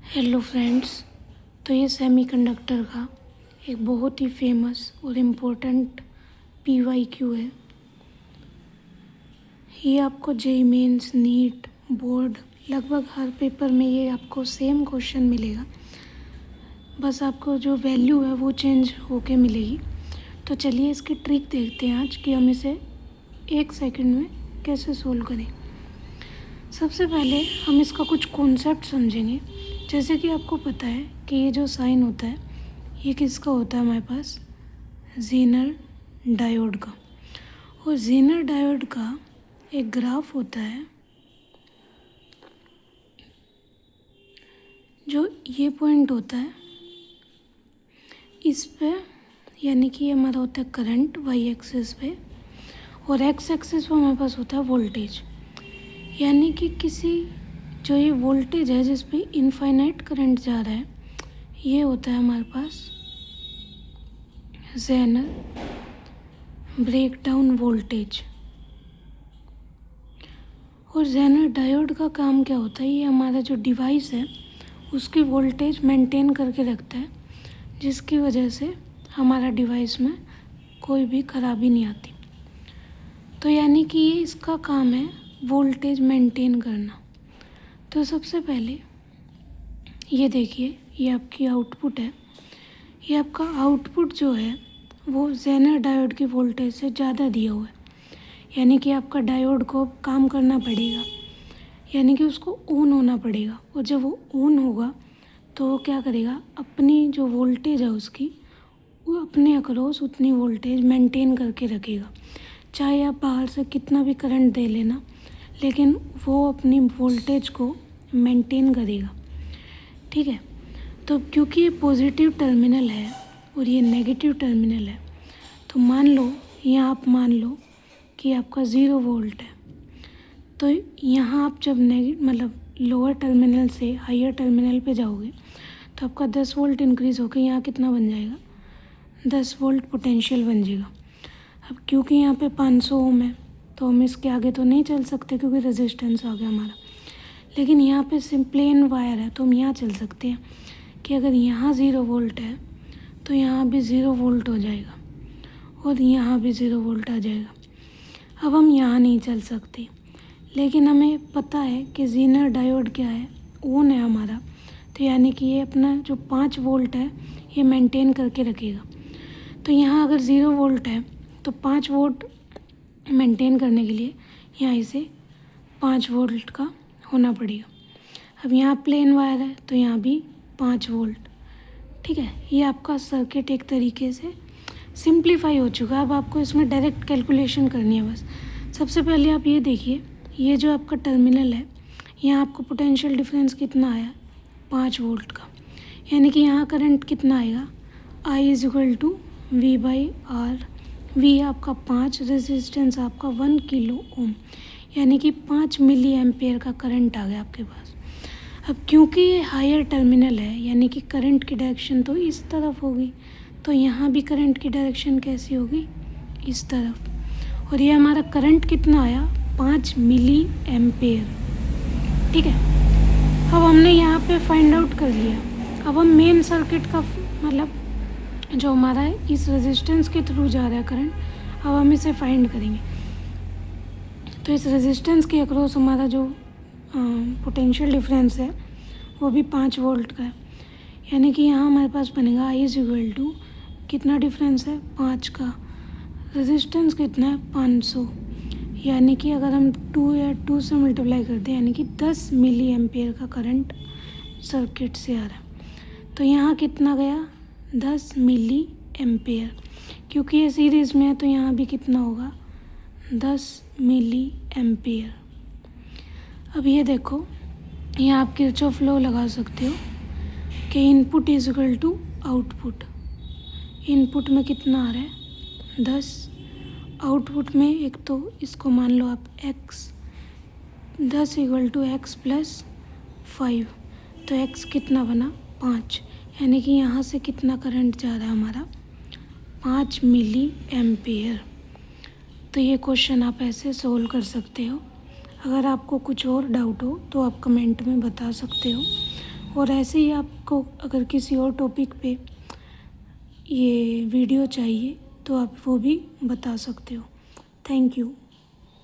Hello friends. तो ये semiconductor का एक बहुत ही फेमस और इम्पोर्टेंट PYQ है। ये आपको जेईई मेंस, नीट, बोर्ड लगभग हर पेपर में ये आपको सेम क्वेश्चन मिलेगा, बस आपको जो वैल्यू है वो चेंज होके मिलेगी। तो चलिए इसकी ट्रिक देखते हैं आज कि हम इसे 1 सेकंड में कैसे सोल्व करें। सबसे पहले हम इसका कुछ कॉन्सेप्ट समझेंगे। जैसे कि आपको पता है कि ये जो साइन होता है ये किसका होता है हमारे पास, ज़ीनर डायोड का। और ज़ीनर डायोड का एक ग्राफ होता है जो ये पॉइंट होता है इस पे, यानी कि ये हमारा होता है करंट y एक्सिस पे, और x एक्सिस पे हमारे पास होता है वोल्टेज। यानी कि किसी जो ये वोल्टेज है जिस पे इनफाइनाइट करंट जा रहा है ये होता है हमारे पास ज़ेनर ब्रेकडाउन वोल्टेज। और ज़ेनर डायोड का काम क्या होता है, ये हमारा जो डिवाइस है उसकी वोल्टेज मेंटेन करके रखता है, जिसकी वजह से हमारा डिवाइस में कोई भी खराबी नहीं आती। तो यानी कि ये इसका काम है वोल्टेज मेंटेन करना। तो सबसे पहले ये देखिए, ये आपकी आउटपुट है। ये आपका आउटपुट जो है वो ज़ेनर डायोड की वोल्टेज से ज़्यादा दिया हुआ है, यानी कि आपका डायोड को काम करना पड़ेगा, यानी कि उसको ऑन होना पड़ेगा। और जब वो ऑन होगा तो वो क्या करेगा, अपनी जो वोल्टेज है उसकी वो अपने अक्रॉस उतनी वोल्टेज मेंटेन करके रखेगा। चाहे आप बाहर से कितना भी करंट दे लेना, लेकिन वो अपनी वोल्टेज को मेंटेन करेगा। ठीक है। तो क्योंकि ये पॉजिटिव टर्मिनल है और ये नेगेटिव टर्मिनल है, तो मान लो आप मान लो कि आपका 0 वोल्ट है। तो यहाँ आप जब लोअर टर्मिनल से हायर टर्मिनल पे जाओगे तो आपका 10 वोल्ट इंक्रीज़ होकर यहाँ कितना बन जाएगा, 10 वोल्ट पोटेंशियल बन जाएगा। अब क्योंकि यहाँ पे 500 ओम है तो हम इसके आगे तो नहीं चल सकते क्योंकि रेजिस्टेंस आ गया हमारा, लेकिन यहाँ पे प्लेन वायर है तो हम यहाँ चल सकते हैं कि अगर यहाँ 0 वोल्ट है तो यहाँ भी 0 वोल्ट हो जाएगा और यहाँ भी 0 वोल्ट आ जाएगा। अब हम यहाँ नहीं चल सकते, लेकिन हमें पता है कि ज़ीनर डायोड क्या है, ऑन है हमारा, तो यानी कि ये अपना जो 5 वोल्ट है ये मेंटेन करके रखेगा। तो यहाँ अगर 0 वोल्ट है तो 5 वोल्ट मेंटेन करने के लिए यहाँ इसे 5 वोल्ट का होना पड़ेगा। अब यहाँ प्लेन वायर है तो यहाँ भी 5 वोल्ट। ठीक है, ये आपका सर्किट एक तरीके से सिंप्लीफाई हो चुका है। अब आपको इसमें डायरेक्ट कैलकुलेशन करनी है बस। सबसे पहले आप ये देखिए, ये जो आपका टर्मिनल है यहाँ आपको पोटेंशियल डिफरेंस कितना आया, 5 वोल्ट का, यानी कि यहाँ करंट कितना आएगा, I = V/R। V आपका 5, रेजिस्टेंस आपका 1 किलो ओम, यानी कि 5 मिली एम्पेयर का करंट आ गया आपके पास। अब क्योंकि ये हायर टर्मिनल है यानी कि करंट की डायरेक्शन तो इस तरफ होगी, तो यहाँ भी करंट की डायरेक्शन कैसी होगी, इस तरफ। और ये हमारा करंट कितना आया, 5 मिली एम्पेयर। ठीक है, अब हमने यहाँ पे फाइंड आउट कर लिया। अब हम मेन सर्किट का जो हमारा है इस रेजिस्टेंस के थ्रू जा रहा है करंट, अब हम इसे फाइंड करेंगे। तो इस रेजिस्टेंस के अक्रॉस हमारा जो पोटेंशियल डिफरेंस है वो भी 5 वोल्ट का है, यानी कि यहाँ हमारे पास बनेगा I = कितना डिफरेंस है, 5 का, रेजिस्टेंस कितना है, 500, यानी कि अगर हम 2 से मल्टीप्लाई करते हैं यानी कि 10 मिली एम्पेयर का करंट सर्किट से आ रहा है। तो यहाँ कितना गया, 10 मिली एम्पेयर। क्योंकि ये सीरीज़ में है तो यहाँ भी कितना होगा, 10 मिली एम्पेयर। अब ये देखो, यहाँ आप किरचॉफ लॉ लगा सकते हो कि इनपुट = आउटपुट। इनपुट में कितना आ रहा है, 10, आउटपुट में एक तो इसको मान लो आप x, 10 = x + 5, तो x कितना बना, 5, यानी कि यहाँ से कितना करंट जा रहा है हमारा, 5 मिली एम्पेयर। तो ये क्वेश्चन आप ऐसे सोल्व कर सकते हो। अगर आपको कुछ और डाउट हो तो आप कमेंट में बता सकते हो। और ऐसे ही आपको अगर किसी और टॉपिक पे ये वीडियो चाहिए तो आप वो भी बता सकते हो। Thank you.